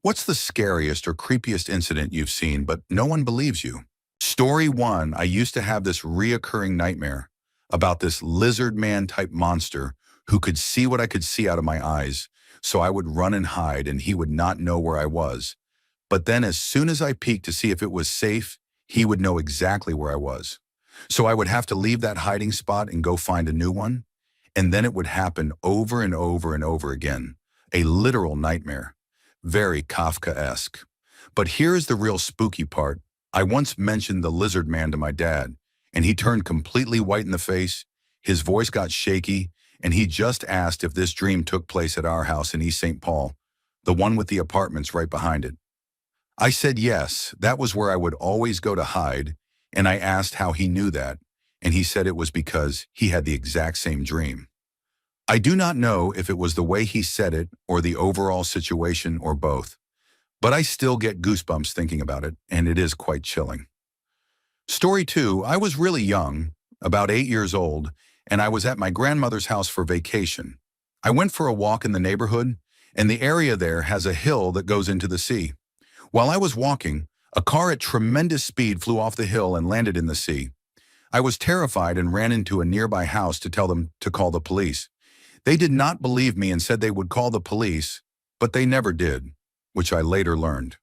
What's the scariest or creepiest incident you've seen, but no one believes you? Story 1, I used to have this reoccurring nightmare about this lizard man type monster who could see what I could see out of my eyes, so I would run and hide and he would not know where I was. But then as soon as I peeked to see if it was safe, he would know exactly where I was. So I would have to leave that hiding spot and go find a new one, and then it would happen over and over and over again. A literal nightmare. Very Kafkaesque. But here's the real spooky part. I once mentioned the lizard man to my dad, and he turned completely white in the face, his voice got shaky, and he just asked if this dream took place at our house in East St. Paul, the one with the apartments right behind it. I said yes, that was where I would always go to hide, and I asked how he knew that, and he said it was because he had the exact same dream. I do not know if it was the way he said it or the overall situation or both, but I still get goosebumps thinking about it, and it is quite chilling. Story 2, I was really young, about 8 years old, and I was at my grandmother's house for vacation. I went for a walk in the neighborhood, and the area there has a hill that goes into the sea. While I was walking, a car at tremendous speed flew off the hill and landed in the sea. I was terrified and ran into a nearby house to tell them to call the police. They did not believe me and said they would call the police, but they never did, which I later learned.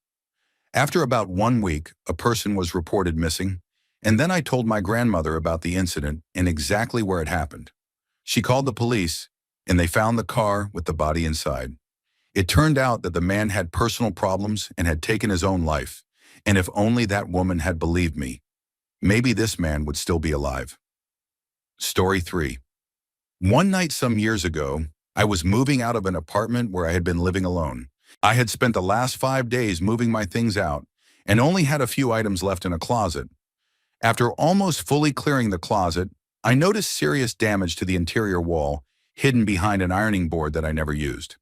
After about 1 week, a person was reported missing, and then I told my grandmother about the incident and exactly where it happened. She called the police, and they found the car with the body inside. It turned out that the man had personal problems and had taken his own life, and if only that woman had believed me, maybe this man would still be alive. Story 3. One night some years ago, I was moving out of an apartment where I had been living alone. I had spent the last 5 days moving my things out and only had a few items left in a closet. After almost fully clearing the closet, I noticed serious damage to the interior wall hidden behind an ironing board that I never used.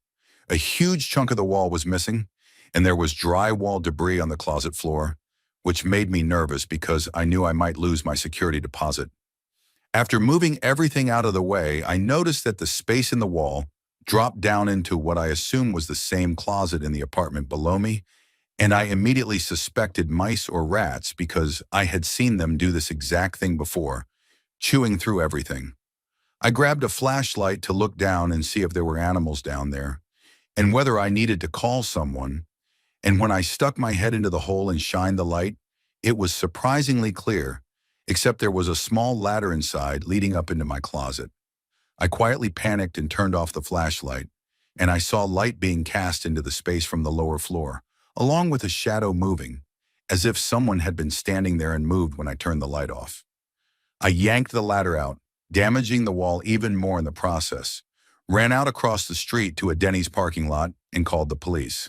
A huge chunk of the wall was missing, and there was drywall debris on the closet floor, which made me nervous because I knew I might lose my security deposit. After moving everything out of the way, I noticed that the space in the wall dropped down into what I assumed was the same closet in the apartment below me, and I immediately suspected mice or rats because I had seen them do this exact thing before, chewing through everything. I grabbed a flashlight to look down and see if there were animals down there, and whether I needed to call someone, and when I stuck my head into the hole and shined the light, it was surprisingly clear, except there was a small ladder inside leading up into my closet. I quietly panicked and turned off the flashlight, and I saw light being cast into the space from the lower floor, along with a shadow moving, as if someone had been standing there and moved when I turned the light off. I yanked the ladder out, damaging the wall even more in the process, ran out across the street to a Denny's parking lot, and called the police.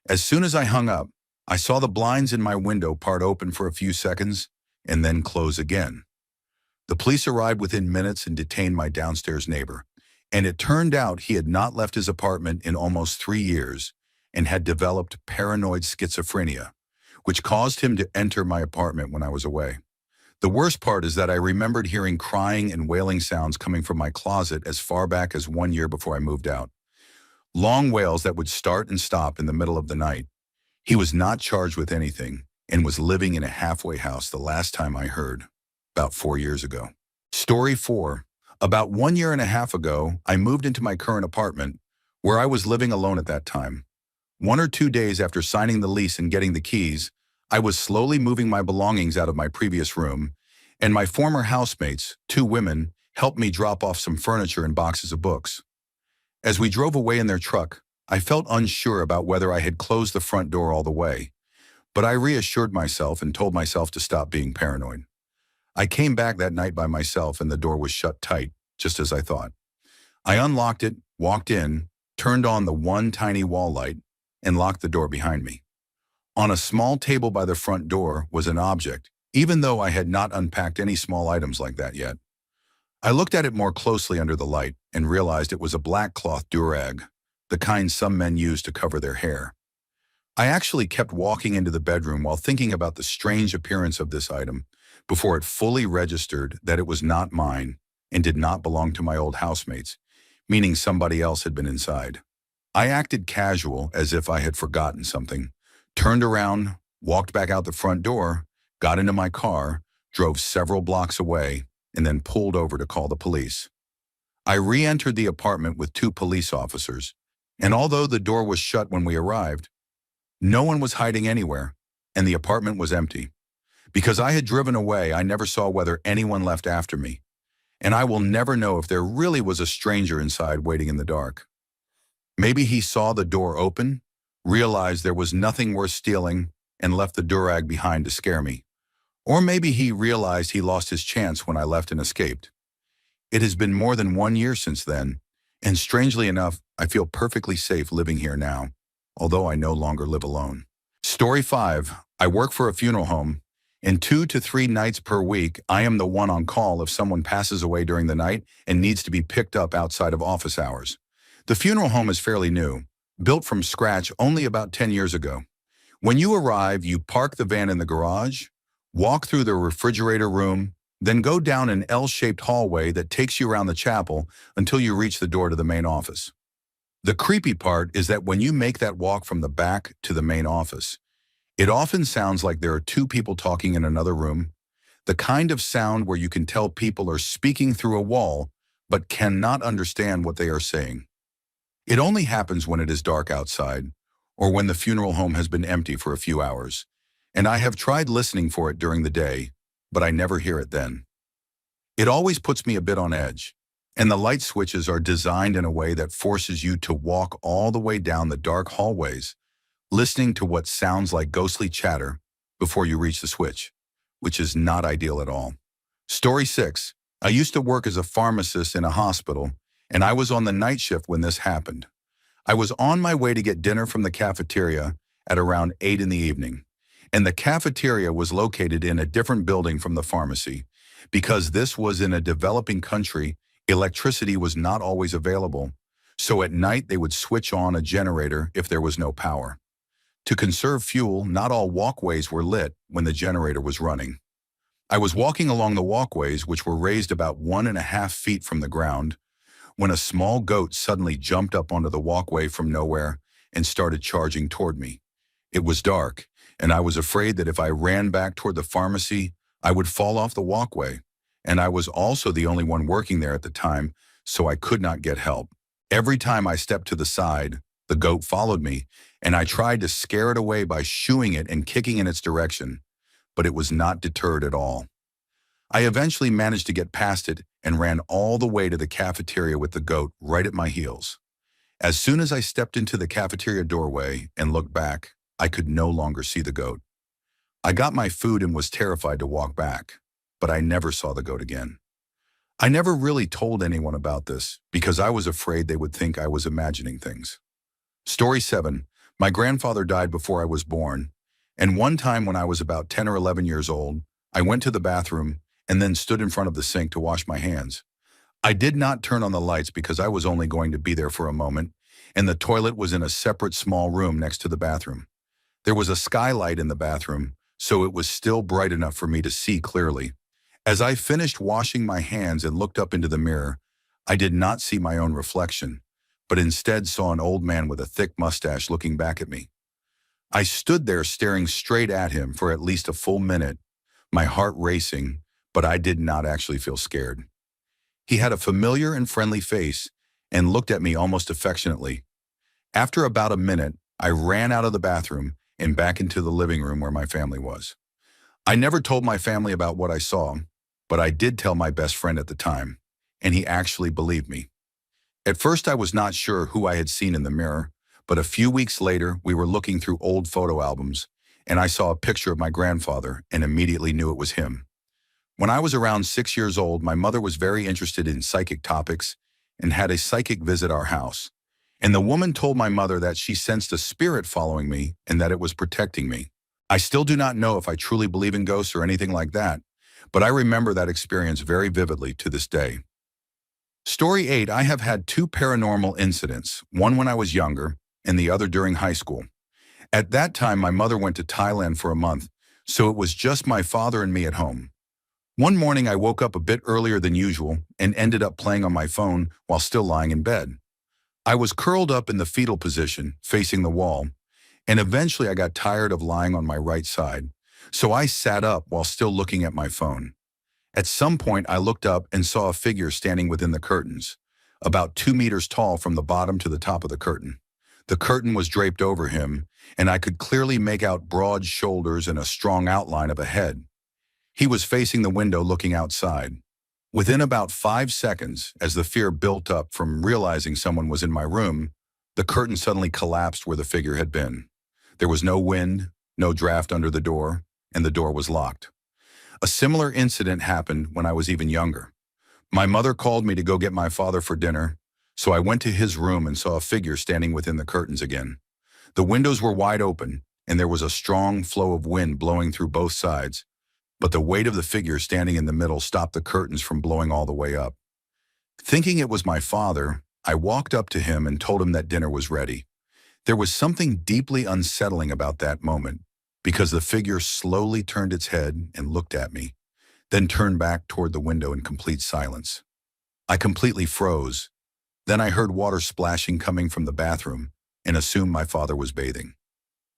As soon as I hung up, I saw the blinds in my window part open for a few seconds and then close again. The police arrived within minutes and detained my downstairs neighbor, and it turned out he had not left his apartment in almost 3 years and had developed paranoid schizophrenia, which caused him to enter my apartment when I was away. The worst part is that I remembered hearing crying and wailing sounds coming from my closet as far back as 1 year before I moved out. Long wails that would start and stop in the middle of the night. He was not charged with anything and was living in a halfway house the last time I heard, about 4 years ago. Story 4. About 1.5 years ago, I moved into my current apartment, where I was living alone at that time. 1 or 2 days after signing the lease and getting the keys, I was slowly moving my belongings out of my previous room, and my former housemates, 2 women, helped me drop off some furniture and boxes of books. As we drove away in their truck, I felt unsure about whether I had closed the front door all the way, but I reassured myself and told myself to stop being paranoid. I came back that night by myself and the door was shut tight, just as I thought. I unlocked it, walked in, turned on the one tiny wall light, and locked the door behind me. On a small table by the front door was an object, even though I had not unpacked any small items like that yet. I looked at it more closely under the light and realized it was a black cloth durag, the kind some men use to cover their hair. I actually kept walking into the bedroom while thinking about the strange appearance of this item before it fully registered that it was not mine and did not belong to my old housemates, meaning somebody else had been inside. I acted casual as if I had forgotten something, turned around, walked back out the front door, got into my car, drove several blocks away, and then pulled over to call the police. I re-entered the apartment with two police officers, and although the door was shut when we arrived, no one was hiding anywhere, and the apartment was empty. Because I had driven away, I never saw whether anyone left after me, and I will never know if there really was a stranger inside waiting in the dark. Maybe he saw the door open, realized there was nothing worth stealing, and left the durag behind to scare me. Or maybe he realized he lost his chance when I left and escaped. It has been more than 1 year since then, and strangely enough, I feel perfectly safe living here now, although I no longer live alone. Story 5. I work for a funeral home. And 2 to 3 nights per week, I am the one on call if someone passes away during the night and needs to be picked up outside of office hours. The funeral home is fairly new, built from scratch only about 10 years ago. When you arrive, you park the van in the garage, walk through the refrigerator room, then go down an L-shaped hallway that takes you around the chapel until you reach the door to the main office. The creepy part is that when you make that walk from the back to the main office, it often sounds like there are two people talking in another room, the kind of sound where you can tell people are speaking through a wall but cannot understand what they are saying. It only happens when it is dark outside or when the funeral home has been empty for a few hours, and I have tried listening for it during the day, but I never hear it then. It always puts me a bit on edge, and the light switches are designed in a way that forces you to walk all the way down the dark hallways, listening to what sounds like ghostly chatter before you reach the switch, which is not ideal at all. Story 6. I used to work as a pharmacist in a hospital, and I was on the night shift when this happened. I was on my way to get dinner from the cafeteria at around 8 in the evening, and the cafeteria was located in a different building from the pharmacy. Because this was in a developing country, electricity was not always available, so at night they would switch on a generator if there was no power. To conserve fuel, not all walkways were lit when the generator was running. I was walking along the walkways, which were raised about 1.5 feet from the ground, when a small goat suddenly jumped up onto the walkway from nowhere and started charging toward me. It was dark, and I was afraid that if I ran back toward the pharmacy, I would fall off the walkway, and I was also the only one working there at the time, so I could not get help. Every time I stepped to the side, the goat followed me, and I tried to scare it away by shooing it and kicking in its direction, but it was not deterred at all. I eventually managed to get past it and ran all the way to the cafeteria with the goat right at my heels. As soon as I stepped into the cafeteria doorway and looked back, I could no longer see the goat. I got my food and was terrified to walk back, but I never saw the goat again. I never really told anyone about this because I was afraid they would think I was imagining things. Story 7. My grandfather died before I was born, and one time when I was about 10 or 11 years old, I went to the bathroom and then stood in front of the sink to wash my hands. I did not turn on the lights because I was only going to be there for a moment, and the toilet was in a separate small room next to the bathroom. There was a skylight in the bathroom, so it was still bright enough for me to see clearly. As I finished washing my hands and looked up into the mirror, I did not see my own reflection, but instead saw an old man with a thick mustache looking back at me. I stood there staring straight at him for at least a full minute, my heart racing, but I did not actually feel scared. He had a familiar and friendly face and looked at me almost affectionately. After about a minute, I ran out of the bathroom and back into the living room where my family was. I never told my family about what I saw, but I did tell my best friend at the time, and he actually believed me. At first, I was not sure who I had seen in the mirror, but a few weeks later, we were looking through old photo albums, and I saw a picture of my grandfather and immediately knew it was him. When I was around 6 years old, my mother was very interested in psychic topics and had a psychic visit our house. And the woman told my mother that she sensed a spirit following me and that it was protecting me. I still do not know if I truly believe in ghosts or anything like that, but I remember that experience very vividly to this day. Story 8. I have had 2 paranormal incidents, one when I was younger and the other during high school. At that time, my mother went to Thailand for a month, so it was just my father and me at home. One morning, I woke up a bit earlier than usual and ended up playing on my phone while still lying in bed. I was curled up in the fetal position, facing the wall, and eventually I got tired of lying on my right side, so I sat up while still looking at my phone. At some point, I looked up and saw a figure standing within the curtains, about 2 meters tall from the bottom to the top of the curtain. The curtain was draped over him, and I could clearly make out broad shoulders and a strong outline of a head. He was facing the window looking outside. Within about 5 seconds, as the fear built up from realizing someone was in my room, the curtain suddenly collapsed where the figure had been. There was no wind, no draft under the door, and the door was locked. A similar incident happened when I was even younger. My mother called me to go get my father for dinner, so I went to his room and saw a figure standing within the curtains again. The windows were wide open, and there was a strong flow of wind blowing through both sides, but the weight of the figure standing in the middle stopped the curtains from blowing all the way up. Thinking it was my father, I walked up to him and told him that dinner was ready. There was something deeply unsettling about that moment, because the figure slowly turned its head and looked at me, then turned back toward the window in complete silence. I completely froze. Then I heard water splashing coming from the bathroom and assumed my father was bathing.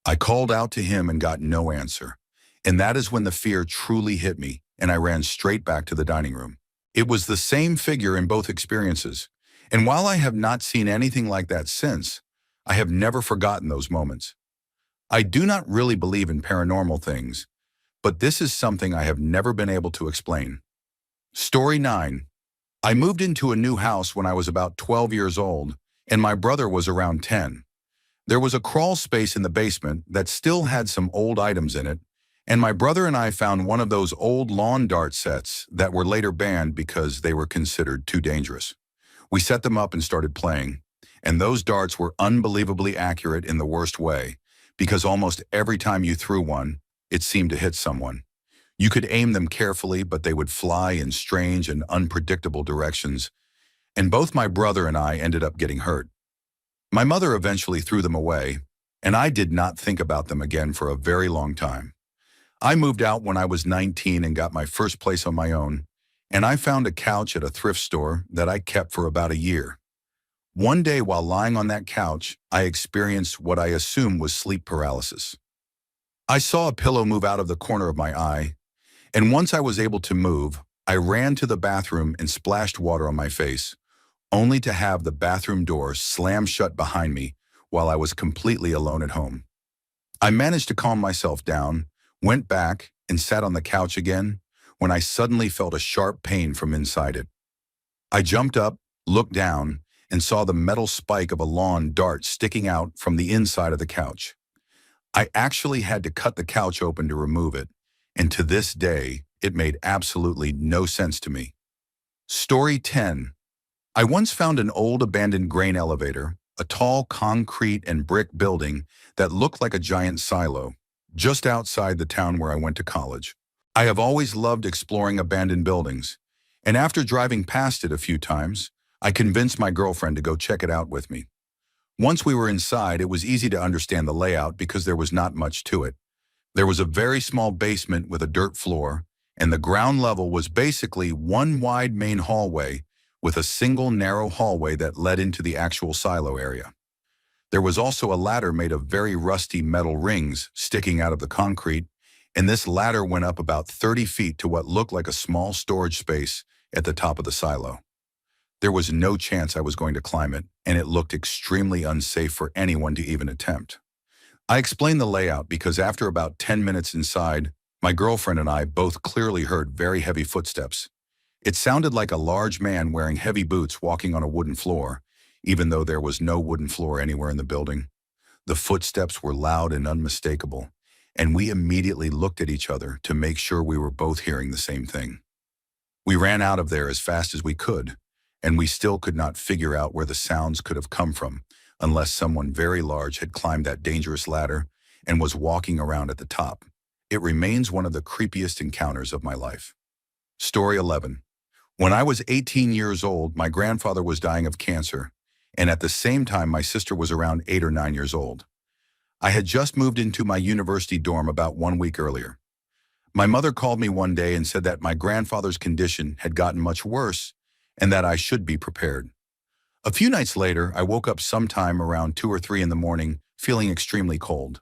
I called out to him and got no answer, and that is when the fear truly hit me, and I ran straight back to the dining room. It was the same figure in both experiences, and while I have not seen anything like that since, I have never forgotten those moments. I do not really believe in paranormal things, but this is something I have never been able to explain. Story 9. I moved into a new house when I was about 12 years old, and my brother was around 10. There was a crawl space in the basement that still had some old items in it, and my brother and I found one of those old lawn dart sets that were later banned because they were considered too dangerous. We set them up and started playing, and those darts were unbelievably accurate in the worst way, because almost every time you threw one, it seemed to hit someone. You could aim them carefully, but they would fly in strange and unpredictable directions, and both my brother and I ended up getting hurt. My mother eventually threw them away, and I did not think about them again for a very long time. I moved out when I was 19 and got my first place on my own, and I found a couch at a thrift store that I kept for about a year. One day while lying on that couch, I experienced what I assumed was sleep paralysis. I saw a pillow move out of the corner of my eye, and once I was able to move, I ran to the bathroom and splashed water on my face, only to have the bathroom door slam shut behind me while I was completely alone at home. I managed to calm myself down, went back, and sat on the couch again when I suddenly felt a sharp pain from inside it. I jumped up, looked down, and saw the metal spike of a lawn dart sticking out from the inside of the couch. I actually had to cut the couch open to remove it, and to this day, it made absolutely no sense to me. Story 10. I once found an old abandoned grain elevator, a tall concrete and brick building that looked like a giant silo, just outside the town where I went to college. I have always loved exploring abandoned buildings, and after driving past it a few times, I convinced my girlfriend to go check it out with me. Once we were inside, it was easy to understand the layout because there was not much to it. There was a very small basement with a dirt floor, and the ground level was basically one wide main hallway with a single narrow hallway that led into the actual silo area. There was also a ladder made of very rusty metal rings sticking out of the concrete, and this ladder went up about 30 feet to what looked like a small storage space at the top of the silo. There was no chance I was going to climb it, and it looked extremely unsafe for anyone to even attempt. I explained the layout because after about 10 minutes inside, my girlfriend and I both clearly heard very heavy footsteps. It sounded like a large man wearing heavy boots walking on a wooden floor, even though there was no wooden floor anywhere in the building. The footsteps were loud and unmistakable, and we immediately looked at each other to make sure we were both hearing the same thing. We ran out of there as fast as we could, and we still could not figure out where the sounds could have come from unless someone very large had climbed that dangerous ladder and was walking around at the top. It remains one of the creepiest encounters of my life. Story 11. When I was 18 years old, my grandfather was dying of cancer, and at the same time my sister was around 8 or 9 years old. I had just moved into my university dorm about 1 week earlier. My mother called me one day and said that my grandfather's condition had gotten much worse and that I should be prepared. A few nights later, I woke up sometime around 2 or 3 in the morning, feeling extremely cold.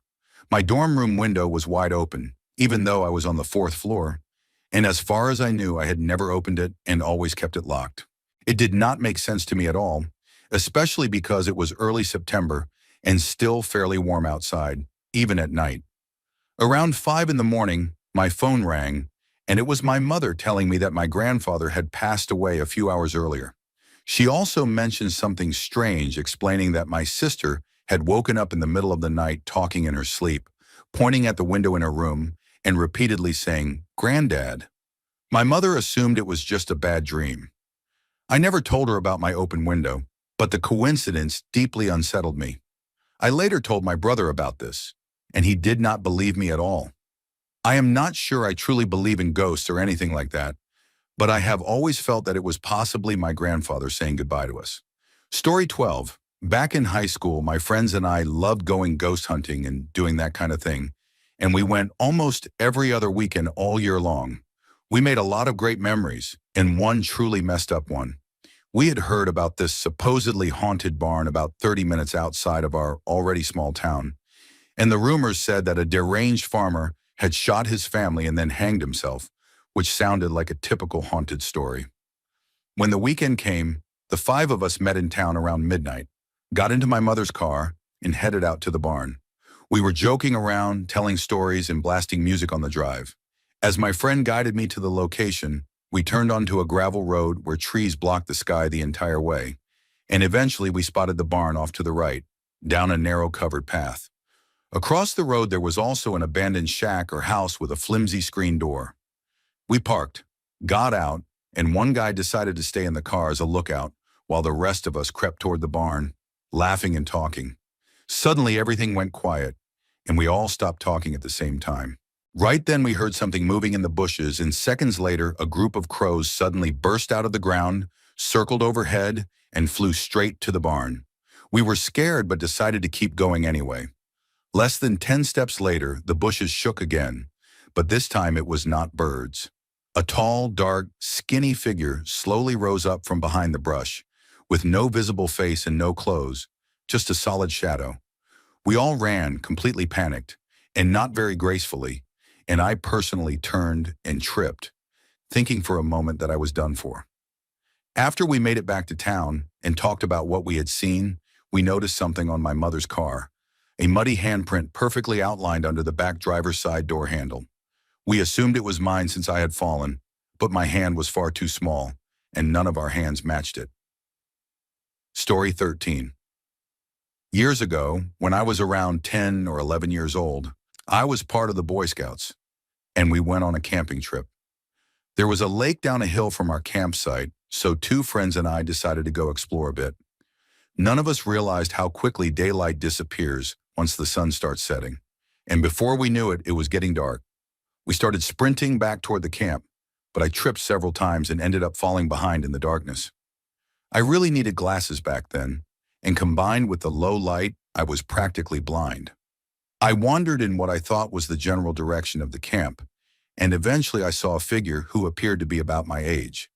My dorm room window was wide open, even though I was on the 4th floor, and as far as I knew, I had never opened it and always kept it locked. It did not make sense to me at all, especially because it was early September and still fairly warm outside, even at night. Around 5 in the morning, my phone rang, and it was my mother telling me that my grandfather had passed away a few hours earlier. She also mentioned something strange, explaining that my sister had woken up in the middle of the night talking in her sleep, pointing at the window in her room, and repeatedly saying, "Granddad." My mother assumed it was just a bad dream. I never told her about my open window, but the coincidence deeply unsettled me. I later told my brother about this, and he did not believe me at all. I am not sure I truly believe in ghosts or anything like that, but I have always felt that it was possibly my grandfather saying goodbye to us. Story 12. Back in high school, my friends and I loved going ghost hunting and doing that kind of thing, and we went almost every other weekend all year long. We made a lot of great memories, and one truly messed up one. We had heard about this supposedly haunted barn about 30 minutes outside of our already small town, and the rumors said that a deranged farmer had shot his family and then hanged himself, which sounded like a typical haunted story. When the weekend came, the 5 of us met in town around midnight, got into my mother's car, and headed out to the barn. We were joking around, telling stories, and blasting music on the drive. As my friend guided me to the location, we turned onto a gravel road where trees blocked the sky the entire way, and eventually we spotted the barn off to the right, down a narrow covered path. Across the road there was also an abandoned shack or house with a flimsy screen door. We parked, got out, and one guy decided to stay in the car as a lookout while the rest of us crept toward the barn, laughing and talking. Suddenly everything went quiet, and we all stopped talking at the same time. Right then we heard something moving in the bushes, and seconds later a group of crows suddenly burst out of the ground, circled overhead, and flew straight to the barn. We were scared but decided to keep going anyway. Less than 10 steps later, the bushes shook again, but this time it was not birds. A tall, dark, skinny figure slowly rose up from behind the brush, with no visible face and no clothes, just a solid shadow. We all ran, completely panicked, and not very gracefully, and I personally turned and tripped, thinking for a moment that I was done for. After we made it back to town and talked about what we had seen, we noticed something on my mother's car, a muddy handprint perfectly outlined under the back driver's side door handle. We assumed it was mine since I had fallen, but my hand was far too small, and none of our hands matched it. Story 13. Years ago, when I was around 10 or 11 years old, I was part of the Boy Scouts, and we went on a camping trip. There was a lake down a hill from our campsite, so 2 friends and I decided to go explore a bit. None of us realized how quickly daylight disappears once the sun starts setting, and before we knew it, it was getting dark. We started sprinting back toward the camp, but I tripped several times and ended up falling behind in the darkness. I really needed glasses back then, and combined with the low light, I was practically blind. I wandered in what I thought was the general direction of the camp, and eventually I saw a figure who appeared to be about my age.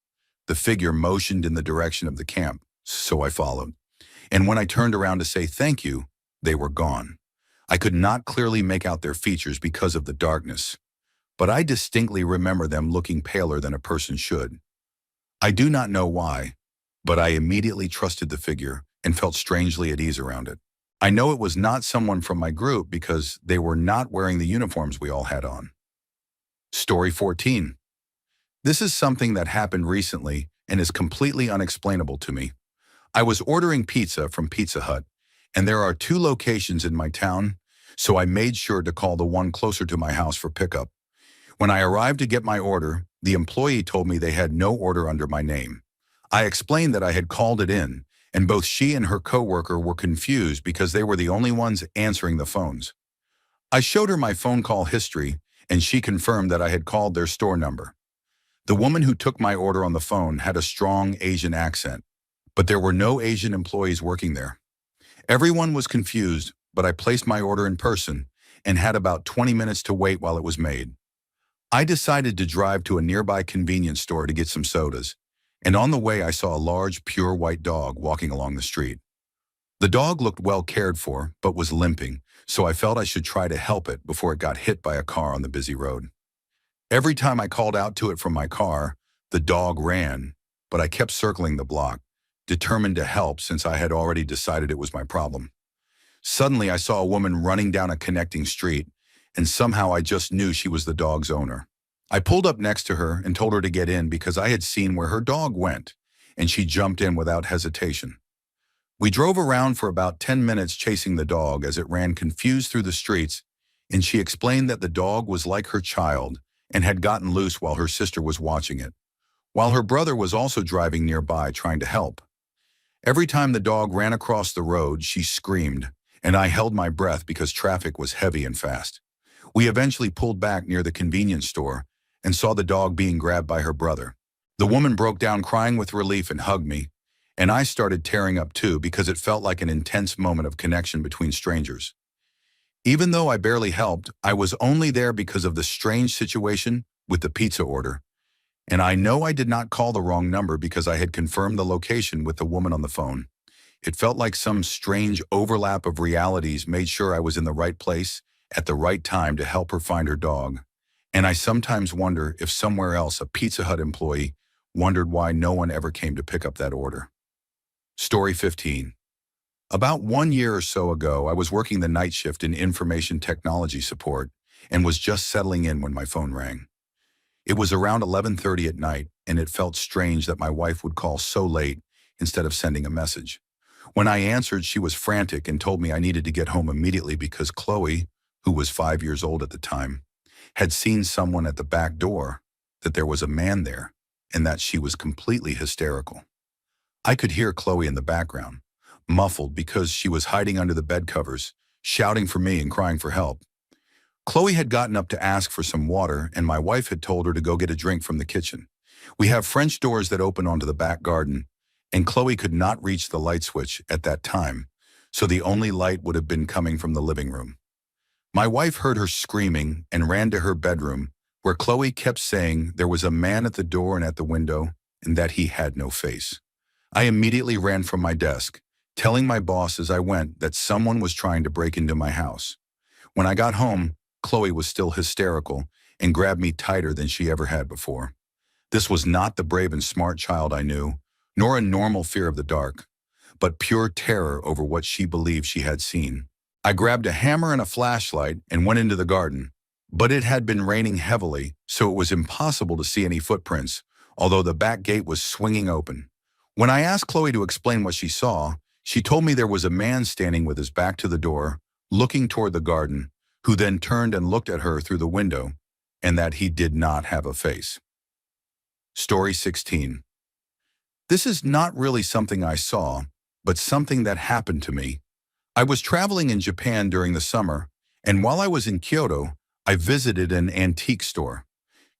The figure motioned in the direction of the camp, so I followed. And when I turned around to say thank you, they were gone. I could not clearly make out their features because of the darkness, but I distinctly remember them looking paler than a person should. I do not know why, but I immediately trusted the figure and felt strangely at ease around it. I know it was not someone from my group because they were not wearing the uniforms we all had on. Story 14. This is something that happened recently and is completely unexplainable to me. I was ordering pizza from Pizza Hut, and there are 2 locations in my town, so I made sure to call the one closer to my house for pickup. When I arrived to get my order, the employee told me they had no order under my name. I explained that I had called it in, and both she and her coworker were confused because they were the only ones answering the phones. I showed her my phone call history, and she confirmed that I had called their store number. The woman who took my order on the phone had a strong Asian accent, but there were no Asian employees working there. Everyone was confused, but I placed my order in person and had about 20 minutes to wait while it was made. I decided to drive to a nearby convenience store to get some sodas, And on the way, I saw a large, pure white dog walking along the street. The dog looked well cared for, but was limping, so I felt I should try to help it before it got hit by a car on the busy road. Every time I called out to it from my car, the dog ran, but I kept circling the block, determined to help since I had already decided it was my problem. Suddenly, I saw a woman running down a connecting street, and somehow I just knew she was the dog's owner. I pulled up next to her and told her to get in because I had seen where her dog went, and she jumped in without hesitation. We drove around for about 10 minutes chasing the dog as it ran confused through the streets, and she explained that the dog was like her child and had gotten loose while her sister was watching it, while her brother was also driving nearby trying to help. Every time the dog ran across the road, she screamed, and I held my breath because traffic was heavy and fast. We eventually pulled back near the convenience store and saw the dog being grabbed by her brother. The woman broke down crying with relief and hugged me, and I started tearing up too because it felt like an intense moment of connection between strangers. Even though I barely helped, I was only there because of the strange situation with the pizza order, and I know I did not call the wrong number because I had confirmed the location with the woman on the phone. It felt like some strange overlap of realities made sure I was in the right place at the right time to help her find her dog. And I sometimes wonder if somewhere else a Pizza Hut employee wondered why no one ever came to pick up that order. Story 15. About 1 year or so ago, I was working the night shift in information technology support and was just settling in when my phone rang. It was around 11:30 at night, and it felt strange that my wife would call so late instead of sending a message. When I answered, she was frantic and told me I needed to get home immediately because Chloe, who was 5 years old at the time, had seen someone at the back door, that there was a man there, and that she was completely hysterical. I could hear Chloe in the background, muffled because she was hiding under the bed covers, shouting for me and crying for help. Chloe had gotten up to ask for some water, and my wife had told her to go get a drink from the kitchen. We have French doors that open onto the back garden, and Chloe could not reach the light switch at that time, so the only light would have been coming from the living room. My wife heard her screaming and ran to her bedroom, where Chloe kept saying there was a man at the door and at the window, and that he had no face. I immediately ran from my desk, telling my boss as I went that someone was trying to break into my house. When I got home, Chloe was still hysterical and grabbed me tighter than she ever had before. This was not the brave and smart child I knew, nor a normal fear of the dark, but pure terror over what she believed she had seen. I grabbed a hammer and a flashlight and went into the garden, but it had been raining heavily, so it was impossible to see any footprints, although the back gate was swinging open. When I asked Chloe to explain what she saw, she told me there was a man standing with his back to the door, looking toward the garden, who then turned and looked at her through the window, and that he did not have a face. Story 16. This is not really something I saw, but something that happened to me. I was traveling in Japan during the summer, and while I was in Kyoto, I visited an antique store.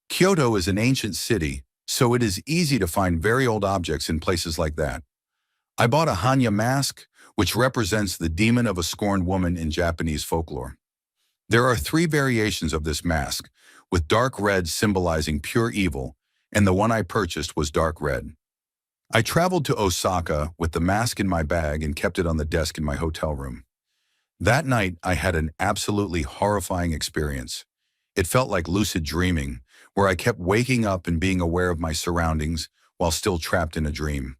Kyoto is an ancient city, so it is easy to find very old objects in places like that. I bought a Hanya mask, which represents the demon of a scorned woman in Japanese folklore. There are 3 variations of this mask, with dark red symbolizing pure evil, and the one I purchased was dark red. I traveled to Osaka with the mask in my bag and kept it on the desk in my hotel room. That night, I had an absolutely horrifying experience. It felt like lucid dreaming, where I kept waking up and being aware of my surroundings while still trapped in a dream.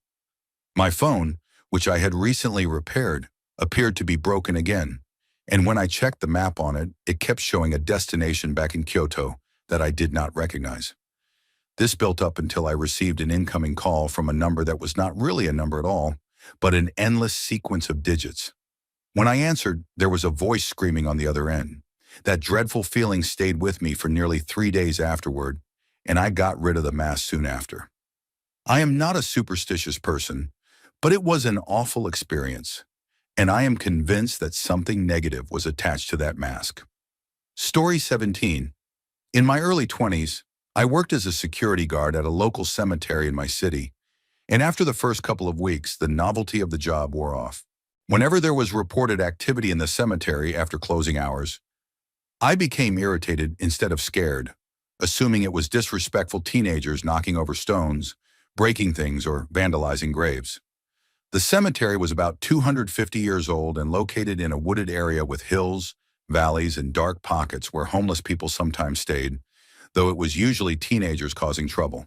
My phone, which I had recently repaired, appeared to be broken again, and when I checked the map on it, it kept showing a destination back in Kyoto that I did not recognize. This built up until I received an incoming call from a number that was not really a number at all, but an endless sequence of digits. When I answered, there was a voice screaming on the other end. That dreadful feeling stayed with me for nearly 3 days afterward, and I got rid of the mask soon after. I am not a superstitious person, but it was an awful experience, and I am convinced that something negative was attached to that mask. Story 17. In my early 20s, I worked as a security guard at a local cemetery in my city, and after the first couple of weeks, the novelty of the job wore off. Whenever there was reported activity in the cemetery after closing hours, I became irritated instead of scared, assuming it was disrespectful teenagers knocking over stones, breaking things or vandalizing graves. The cemetery was about 250 years old and located in a wooded area with hills, valleys, and dark pockets where homeless people sometimes stayed, though it was usually teenagers causing trouble.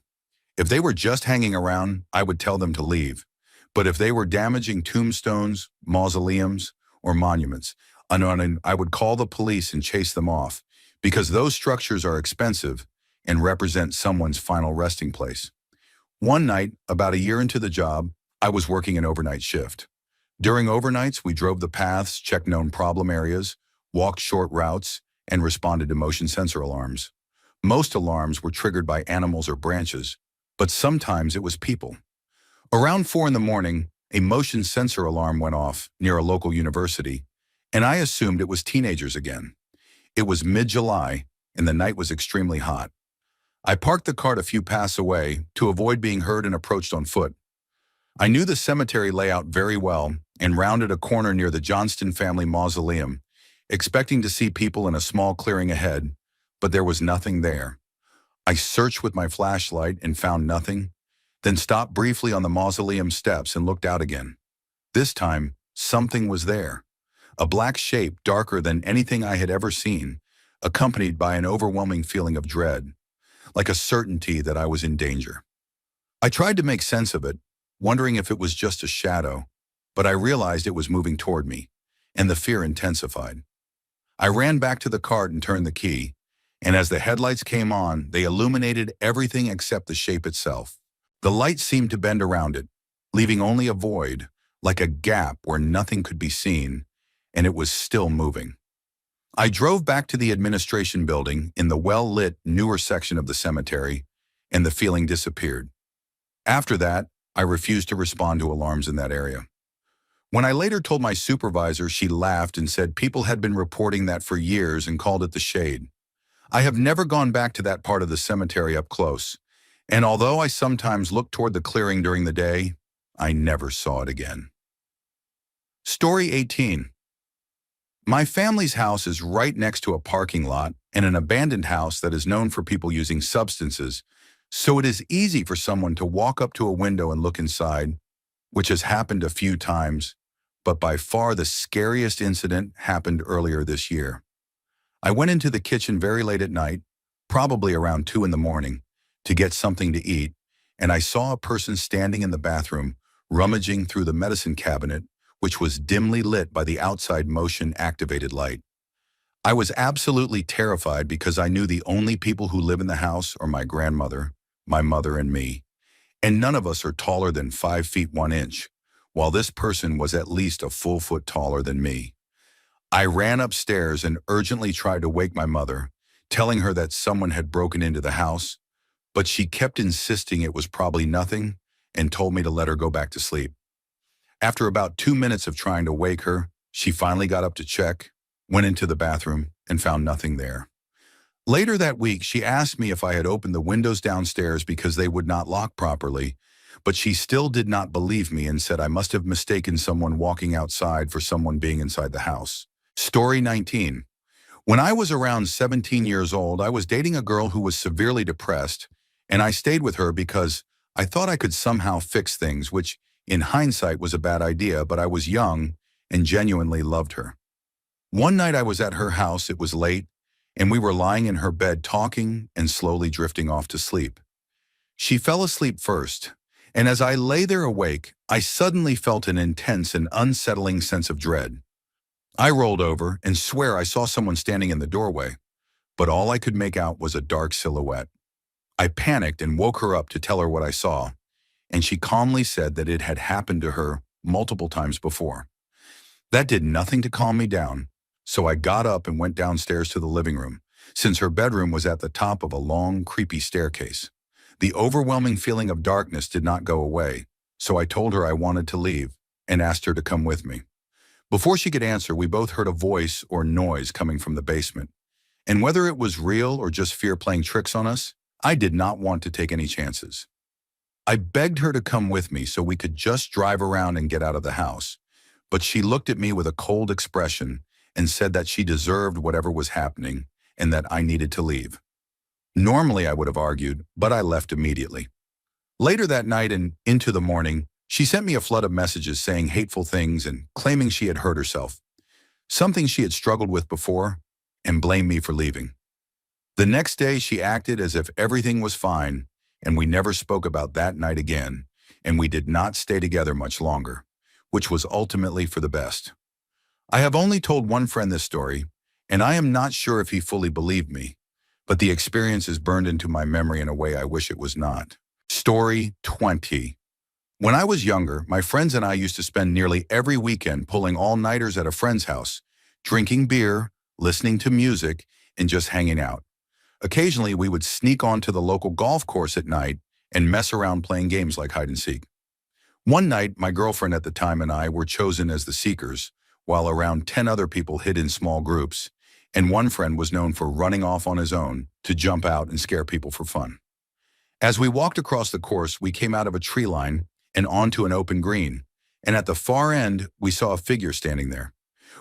If they were just hanging around, I would tell them to leave. But if they were damaging tombstones, mausoleums, or monuments, I would call the police and chase them off, because those structures are expensive and represent someone's final resting place. One night, about a year into the job, I was working an overnight shift. During overnights, we drove the paths, checked known problem areas, walked short routes, and responded to motion sensor alarms. Most alarms were triggered by animals or branches, but sometimes it was people. Around 4 in the morning, a motion sensor alarm went off near a local university, and I assumed it was teenagers again. It was mid-July, and the night was extremely hot. I parked the cart a few paths away to avoid being heard and approached on foot. I knew the cemetery layout very well and rounded a corner near the Johnston family mausoleum, expecting to see people in a small clearing ahead, but there was nothing there. I searched with my flashlight and found nothing, then stopped briefly on the mausoleum steps and looked out again. This time, something was there. A black shape darker than anything I had ever seen, accompanied by an overwhelming feeling of dread, like a certainty that I was in danger. I tried to make sense of it, wondering if it was just a shadow, but I realized it was moving toward me, and the fear intensified. I ran back to the cart and turned the key, and as the headlights came on, they illuminated everything except the shape itself. The light seemed to bend around it, leaving only a void, like a gap where nothing could be seen, and it was still moving. I drove back to the administration building in the well-lit, newer section of the cemetery, and the feeling disappeared. After that, I refused to respond to alarms in that area. When I later told my supervisor, she laughed and said people had been reporting that for years and called it the shade. I have never gone back to that part of the cemetery up close, and although I sometimes look toward the clearing during the day, I never saw it again. Story 18. My family's house is right next to a parking lot and an abandoned house that is known for people using substances, so it is easy for someone to walk up to a window and look inside, which has happened a few times, but by far the scariest incident happened earlier this year. I went into the kitchen very late at night, probably around 2 in the morning, to get something to eat, and I saw a person standing in the bathroom, rummaging through the medicine cabinet, which was dimly lit by the outside motion-activated light. I was absolutely terrified because I knew the only people who live in the house are my grandmother, my mother, and me, and none of us are taller than 5 feet 1 inch, while this person was at least a full foot taller than me. I ran upstairs and urgently tried to wake my mother, telling her that someone had broken into the house, but she kept insisting it was probably nothing and told me to let her go back to sleep. After about 2 minutes of trying to wake her, she finally got up to check, went into the bathroom, and found nothing there. Later that week, she asked me if I had opened the windows downstairs because they would not lock properly, but she still did not believe me and said I must have mistaken someone walking outside for someone being inside the house. Story 19. When I was around 17 years old, I was dating a girl who was severely depressed, and I stayed with her because I thought I could somehow fix things, which in hindsight was a bad idea, but I was young and genuinely loved her. One night I was at her house, it was late, and we were lying in her bed talking and slowly drifting off to sleep. She fell asleep first, and as I lay there awake, I suddenly felt an intense and unsettling sense of dread. I rolled over and swear I saw someone standing in the doorway, but all I could make out was a dark silhouette. I panicked and woke her up to tell her what I saw, and she calmly said that it had happened to her multiple times before. That did nothing to calm me down, so I got up and went downstairs to the living room, since her bedroom was at the top of a long, creepy staircase. The overwhelming feeling of darkness did not go away, so I told her I wanted to leave and asked her to come with me. Before she could answer, we both heard a voice or noise coming from the basement, and whether it was real or just fear playing tricks on us, I did not want to take any chances. I begged her to come with me so we could just drive around and get out of the house, but she looked at me with a cold expression and said that she deserved whatever was happening and that I needed to leave. Normally I would have argued, but I left immediately. Later that night and into the morning, she sent me a flood of messages saying hateful things and claiming she had hurt herself, something she had struggled with before, and blamed me for leaving. The next day, she acted as if everything was fine, and we never spoke about that night again, and we did not stay together much longer, which was ultimately for the best. I have only told one friend this story, and I am not sure if he fully believed me, but the experience is burned into my memory in a way I wish it was not. Story 20. When I was younger, my friends and I used to spend nearly every weekend pulling all-nighters at a friend's house, drinking beer, listening to music, and just hanging out. Occasionally, we would sneak onto the local golf course at night and mess around playing games like hide and seek. One night, my girlfriend at the time and I were chosen as the seekers, while around 10 other people hid in small groups, and one friend was known for running off on his own to jump out and scare people for fun. As we walked across the course, we came out of a tree line and onto an open green, and at the far end, we saw a figure standing there.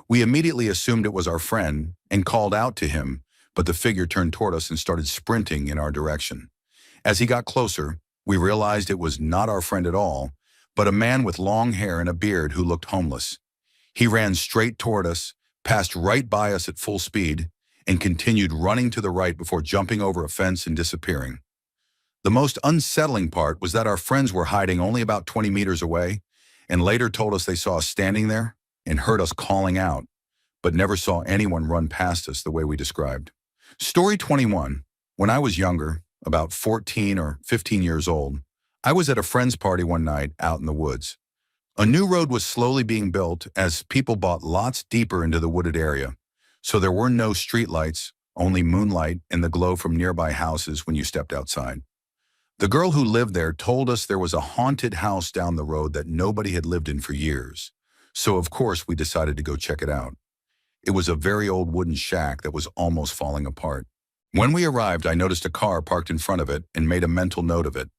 We immediately assumed it was our friend and called out to him, but the figure turned toward us and started sprinting in our direction. As he got closer, we realized it was not our friend at all, but a man with long hair and a beard who looked homeless. He ran straight toward us, passed right by us at full speed, and continued running to the right before jumping over a fence and disappearing. The most unsettling part was that our friends were hiding only about 20 meters away, and later told us they saw us standing there and heard us calling out, but never saw anyone run past us the way we described. Story 21. When I was younger, about 14 or 15 years old, I was at a friend's party one night out in the woods. A new road was slowly being built as people bought lots deeper into the wooded area, so there were no streetlights, only moonlight and the glow from nearby houses when you stepped outside. The girl who lived there told us there was a haunted house down the road that nobody had lived in for years, so of course we decided to go check it out. It was a very old wooden shack that was almost falling apart. When we arrived, I noticed a car parked in front of it and made a mental note of it,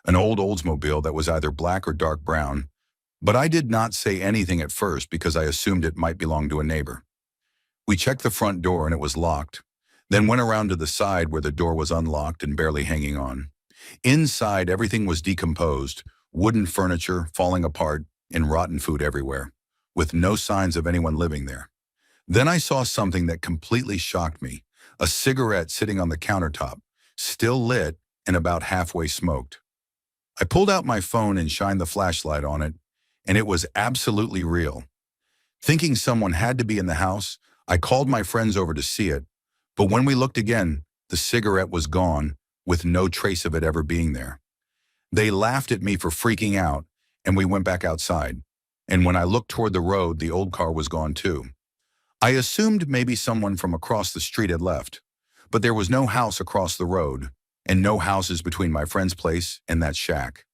an old Oldsmobile that was either black or dark brown, but I did not say anything at first because I assumed it might belong to a neighbor. We checked the front door and it was locked, then went around to the side where the door was unlocked and barely hanging on. Inside, everything was decomposed, wooden furniture falling apart, and rotten food everywhere, with no signs of anyone living there. Then I saw something that completely shocked me, a cigarette sitting on the countertop, still lit and about halfway smoked. I pulled out my phone and shined the flashlight on it, and it was absolutely real. Thinking someone had to be in the house, I called my friends over to see it, but when we looked again, the cigarette was gone, with no trace of it ever being there. They laughed at me for freaking out, and we went back outside. And when I looked toward the road, the old car was gone too. I assumed maybe someone from across the street had left, but there was no house across the road, and no houses between my friend's place and that shack.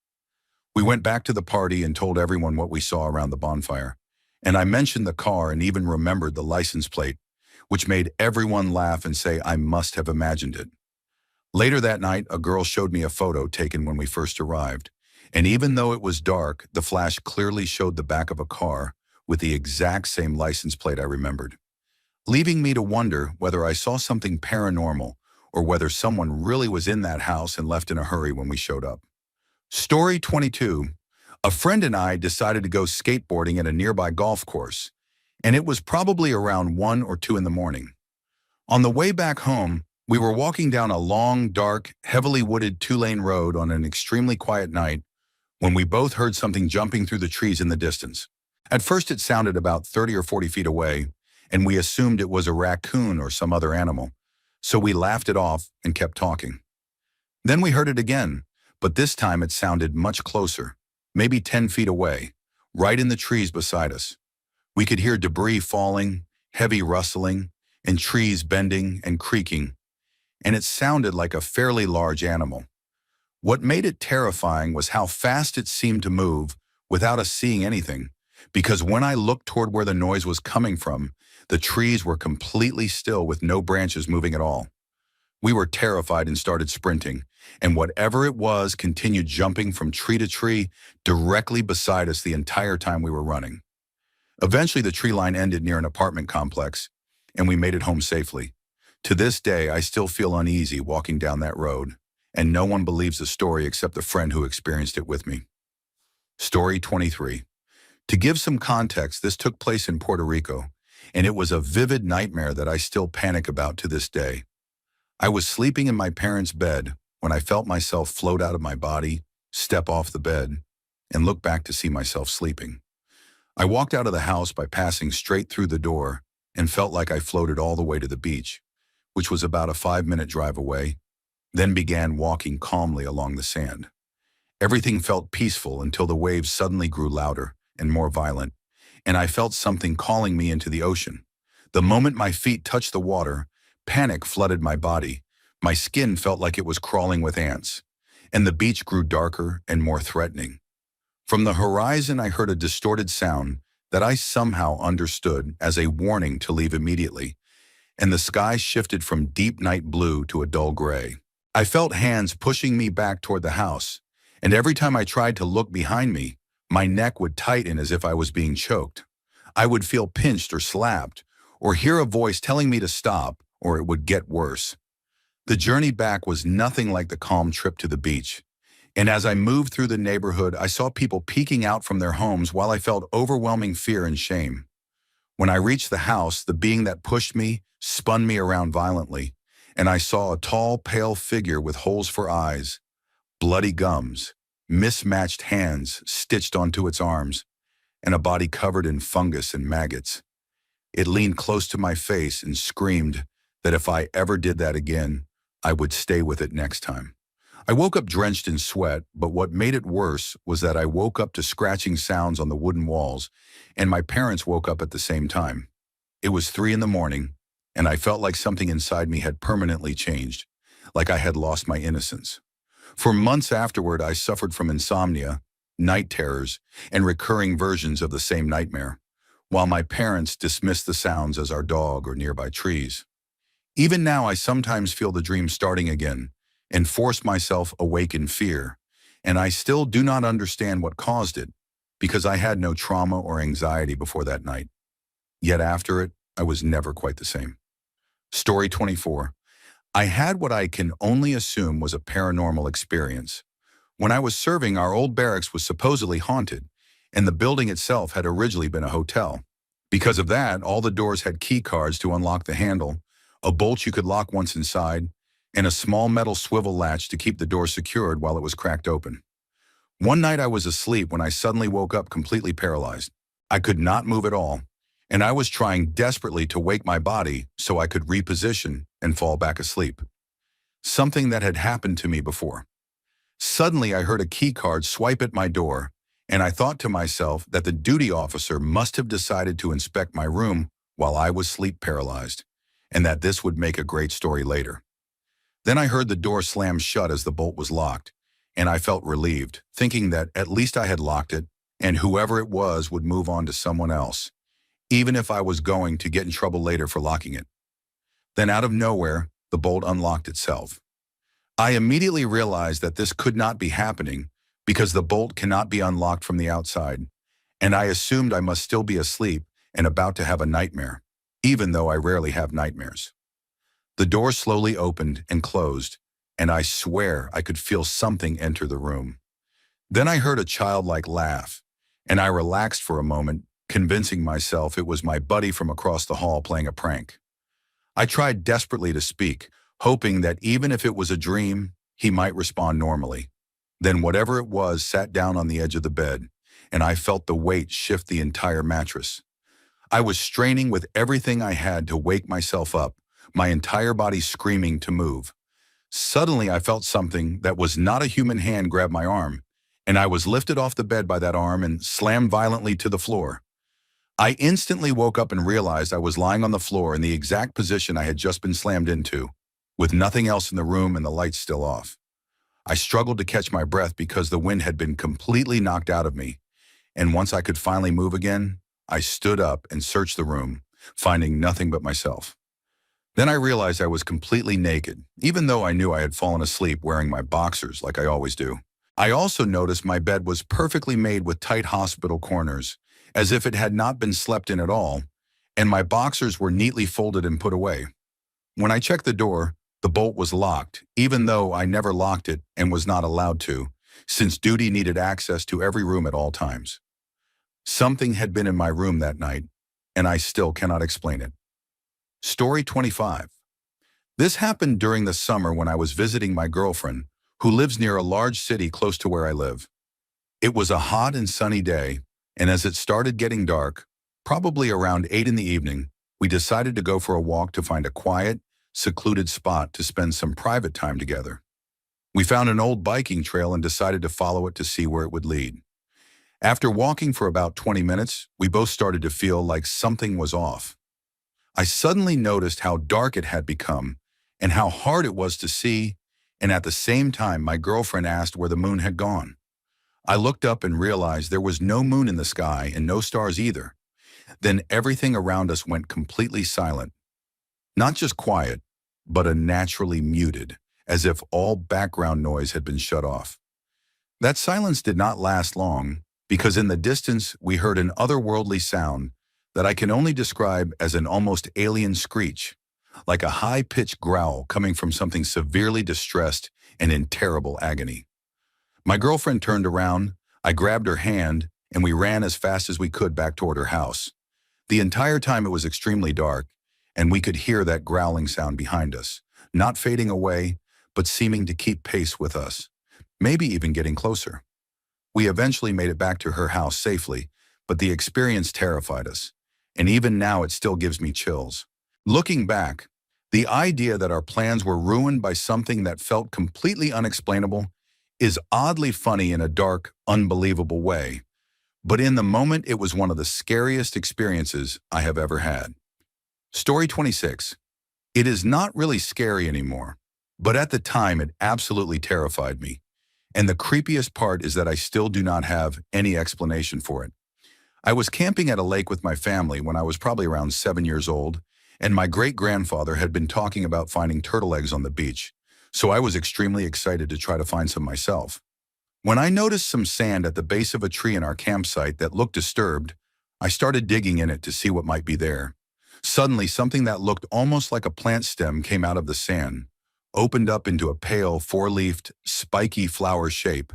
We went back to the party and told everyone what we saw around the bonfire, and I mentioned the car and even remembered the license plate, which made everyone laugh and say I must have imagined it. Later that night, a girl showed me a photo taken when we first arrived, and even though it was dark, the flash clearly showed the back of a car with the exact same license plate I remembered, leaving me to wonder whether I saw something paranormal or whether someone really was in that house and left in a hurry when we showed up. Story 22. A friend and I decided to go skateboarding at a nearby golf course, and it was probably around 1 or 2 in the morning. On the way back home, we were walking down a long, dark, heavily wooded 2-lane road on an extremely quiet night when we both heard something jumping through the trees in the distance. At first it sounded about 30 or 40 feet away, and we assumed it was a raccoon or some other animal, so we laughed it off and kept talking. Then we heard it again, but this time it sounded much closer, maybe 10 feet away, right in the trees beside us. We could hear debris falling, heavy rustling, and trees bending and creaking, and it sounded like a fairly large animal. What made it terrifying was how fast it seemed to move without us seeing anything, because when I looked toward where the noise was coming from, the trees were completely still with no branches moving at all. We were terrified and started sprinting, and whatever it was continued jumping from tree to tree directly beside us the entire time we were running. Eventually, the tree line ended near an apartment complex, and we made it home safely. To this day, I still feel uneasy walking down that road, and no one believes the story except the friend who experienced it with me. Story 23. To give some context, this took place in Puerto Rico, and it was a vivid nightmare that I still panic about to this day. I was sleeping in my parents' bed when I felt myself float out of my body, step off the bed, and look back to see myself sleeping. I walked out of the house by passing straight through the door and felt like I floated all the way to the beach, which was about a 5-minute drive away, then began walking calmly along the sand. Everything felt peaceful until the waves suddenly grew louder and more violent, and I felt something calling me into the ocean. The moment my feet touched the water, panic flooded my body. My skin felt like it was crawling with ants, and the beach grew darker and more threatening. From the horizon, I heard a distorted sound that I somehow understood as a warning to leave immediately, and the sky shifted from deep night blue to a dull gray. I felt hands pushing me back toward the house, and every time I tried to look behind me, my neck would tighten as if I was being choked. I would feel pinched or slapped, or hear a voice telling me to stop, or it would get worse. The journey back was nothing like the calm trip to the beach, and as I moved through the neighborhood, I saw people peeking out from their homes while I felt overwhelming fear and shame. When I reached the house, the being that pushed me spun me around violently, and I saw a tall, pale figure with holes for eyes, bloody gums, mismatched hands stitched onto its arms, and a body covered in fungus and maggots. It leaned close to my face and screamed that if I ever did that again, I would stay with it next time. I woke up drenched in sweat, but what made it worse was that I woke up to scratching sounds on the wooden walls, and my parents woke up at the same time. It was 3 in the morning, and I felt like something inside me had permanently changed, like I had lost my innocence. For months afterward, I suffered from insomnia, night terrors, and recurring versions of the same nightmare, while my parents dismissed the sounds as our dog or nearby trees. Even now, I sometimes feel the dream starting again and force myself awake in fear, and I still do not understand what caused it because I had no trauma or anxiety before that night. Yet after it, I was never quite the same. Story 24. I had what I can only assume was a paranormal experience. When I was serving, our old barracks was supposedly haunted, and the building itself had originally been a hotel. Because of that, all the doors had key cards to unlock the handle, a bolt you could lock once inside, and a small metal swivel latch to keep the door secured while it was cracked open. One night I was asleep when I suddenly woke up completely paralyzed. I could not move at all, and I was trying desperately to wake my body so I could reposition and fall back asleep. Something that had happened to me before. Suddenly I heard a key card swipe at my door, and I thought to myself that the duty officer must have decided to inspect my room while I was sleep paralyzed, and that this would make a great story later. Then I heard the door slam shut as the bolt was locked, and I felt relieved, thinking that at least I had locked it, and whoever it was would move on to someone else, even if I was going to get in trouble later for locking it. Then out of nowhere, the bolt unlocked itself. I immediately realized that this could not be happening because the bolt cannot be unlocked from the outside, and I assumed I must still be asleep and about to have a nightmare, even though I rarely have nightmares. The door slowly opened and closed, and I swear I could feel something enter the room. Then I heard a childlike laugh, and I relaxed for a moment, convincing myself it was my buddy from across the hall playing a prank. I tried desperately to speak, hoping that even if it was a dream, he might respond normally. Then whatever it was sat down on the edge of the bed, and I felt the weight shift the entire mattress. I was straining with everything I had to wake myself up, my entire body screaming to move. Suddenly I felt something that was not a human hand grab my arm, and I was lifted off the bed by that arm and slammed violently to the floor. I instantly woke up and realized I was lying on the floor in the exact position I had just been slammed into, with nothing else in the room and the lights still off. I struggled to catch my breath because the wind had been completely knocked out of me, and once I could finally move again, I stood up and searched the room, finding nothing but myself. Then I realized I was completely naked, even though I knew I had fallen asleep wearing my boxers like I always do. I also noticed my bed was perfectly made with tight hospital corners, as if it had not been slept in at all, and my boxers were neatly folded and put away. When I checked the door, The bolt was locked, even though I never locked it and was not allowed to, since duty needed access to every room at all times. Something had been in my room that night, and I still cannot explain it. Story 25. This happened during the summer when I was visiting my girlfriend, who lives near a large city close to where I live. It was a hot and sunny day, and as it started getting dark, probably around 8 in the evening, we decided to go for a walk to find a quiet, secluded spot to spend some private time together. We found an old biking trail and decided to follow it to see where it would lead. After walking for about 20 minutes, we both started to feel like something was off. I suddenly noticed how dark it had become and how hard it was to see, and at the same time my girlfriend asked where the moon had gone. I looked up and realized there was no moon in the sky and no stars either. Then everything around us went completely silent. Not just quiet, but unnaturally muted, as if all background noise had been shut off. That silence did not last long, because in the distance we heard an otherworldly sound that I can only describe as an almost alien screech, like a high-pitched growl coming from something severely distressed and in terrible agony. My girlfriend turned around, I grabbed her hand, and we ran as fast as we could back toward her house. The entire time it was extremely dark, and we could hear that growling sound behind us, not fading away, but seeming to keep pace with us, maybe even getting closer. We eventually made it back to her house safely, but the experience terrified us, and even now it still gives me chills. Looking back, the idea that our plans were ruined by something that felt completely unexplainable is oddly funny in a dark, unbelievable way, but in the moment it was one of the scariest experiences I have ever had. Story 26. It is not really scary anymore, but at the time it absolutely terrified me. And the creepiest part is that I still do not have any explanation for it. I was camping at a lake with my family when I was probably around 7 years old, and my great-grandfather had been talking about finding turtle eggs on the beach, so I was extremely excited to try to find some myself. When I noticed some sand at the base of a tree in our campsite that looked disturbed, I started digging in it to see what might be there. Suddenly, something that looked almost like a plant stem came out of the sand, opened up into a pale, four-leafed, spiky flower shape,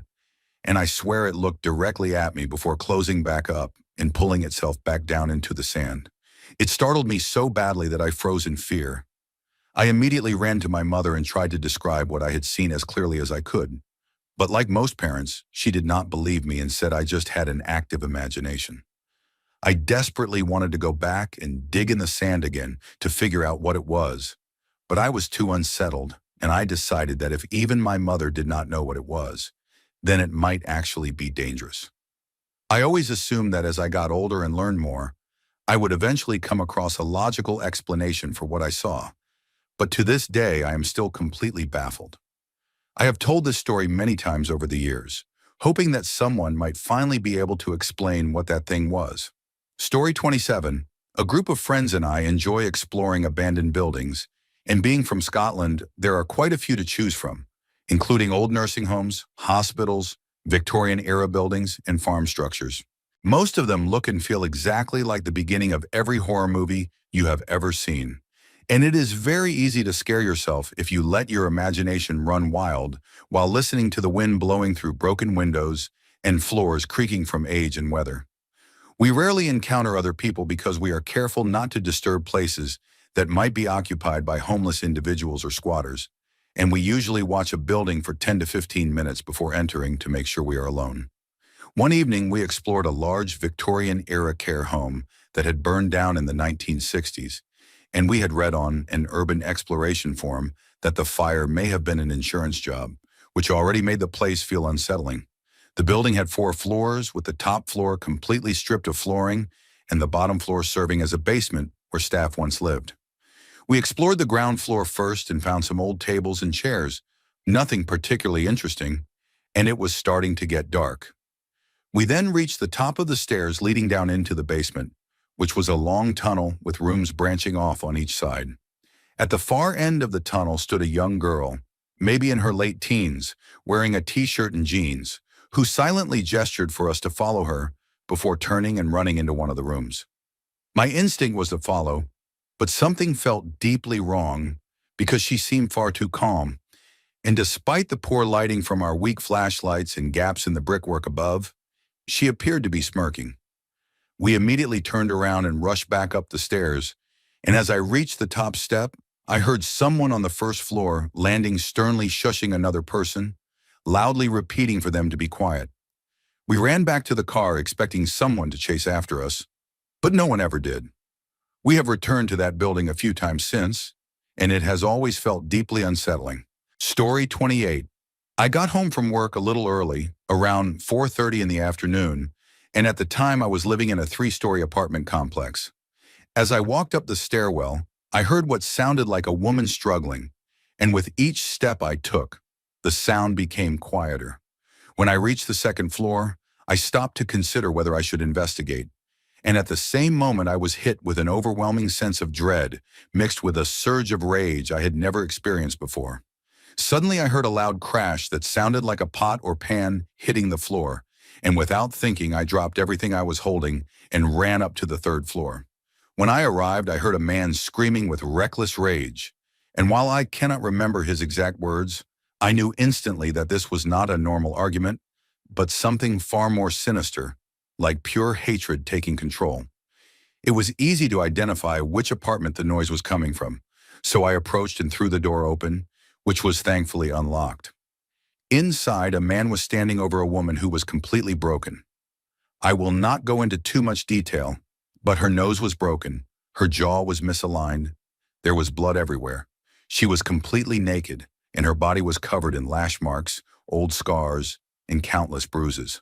and I swear it looked directly at me before closing back up and pulling itself back down into the sand. It startled me so badly that I froze in fear. I immediately ran to my mother and tried to describe what I had seen as clearly as I could. But like most parents, she did not believe me and said I just had an active imagination. I desperately wanted to go back and dig in the sand again to figure out what it was, but I was too unsettled, and I decided that if even my mother did not know what it was, then it might actually be dangerous. I always assumed that as I got older and learned more, I would eventually come across a logical explanation for what I saw, but to this day I am still completely baffled. I have told this story many times over the years, hoping that someone might finally be able to explain what that thing was. Story 27. A group of friends and I enjoy exploring abandoned buildings, and being from Scotland, there are quite a few to choose from, including old nursing homes, hospitals, Victorian-era buildings, and farm structures. Most of them look and feel exactly like the beginning of every horror movie you have ever seen. And it is very easy to scare yourself if you let your imagination run wild while listening to the wind blowing through broken windows and floors creaking from age and weather. We rarely encounter other people because we are careful not to disturb places that might be occupied by homeless individuals or squatters, and we usually watch a building for 10 to 15 minutes before entering to make sure we are alone. One evening, we explored a large Victorian-era care home that had burned down in the 1960s, and we had read on an urban exploration forum that the fire may have been an insurance job, which already made the place feel unsettling. The building had 4 floors, with the top floor completely stripped of flooring and the bottom floor serving as a basement where staff once lived. We explored the ground floor first and found some old tables and chairs, nothing particularly interesting, and it was starting to get dark. We then reached the top of the stairs leading down into the basement, which was a long tunnel with rooms branching off on each side. At the far end of the tunnel stood a young girl, maybe in her late teens, wearing a t-shirt and jeans, who silently gestured for us to follow her before turning and running into one of the rooms. My instinct was to follow, but something felt deeply wrong because she seemed far too calm. And despite the poor lighting from our weak flashlights and gaps in the brickwork above, she appeared to be smirking. We immediately turned around and rushed back up the stairs, and as I reached the top step, I heard someone on the first floor landing sternly shushing another person, loudly repeating for them to be quiet. We ran back to the car expecting someone to chase after us, but no one ever did. We have returned to that building a few times since, and it has always felt deeply unsettling. Story 28. I got home from work a little early, around 4:30 in the afternoon, and at the time I was living in a 3-story apartment complex. As I walked up the stairwell, I heard what sounded like a woman struggling, and with each step I took, the sound became quieter. When I reached the second floor, I stopped to consider whether I should investigate. And at the same moment I was hit with an overwhelming sense of dread, mixed with a surge of rage I had never experienced before. Suddenly I heard a loud crash that sounded like a pot or pan hitting the floor, and without thinking I dropped everything I was holding and ran up to the third floor. When I arrived, I heard a man screaming with reckless rage, and while I cannot remember his exact words, I knew instantly that this was not a normal argument, but something far more sinister, like pure hatred taking control. It was easy to identify which apartment the noise was coming from, so I approached and threw the door open, which was thankfully unlocked. Inside, a man was standing over a woman who was completely broken. I will not go into too much detail, but her nose was broken, her jaw was misaligned, there was blood everywhere. She was completely naked, and her body was covered in lash marks, old scars, and countless bruises.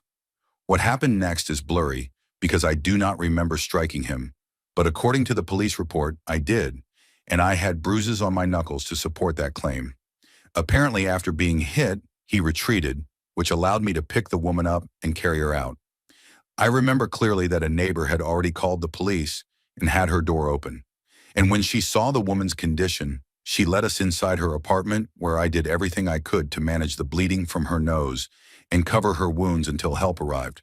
What happened next is blurry because I do not remember striking him, but according to the police report, I did, and I had bruises on my knuckles to support that claim. Apparently, after being hit, he retreated, which allowed me to pick the woman up and carry her out. I remember clearly that a neighbor had already called the police and had her door open. And when she saw the woman's condition, she led us inside her apartment, where I did everything I could to manage the bleeding from her nose and cover her wounds until help arrived.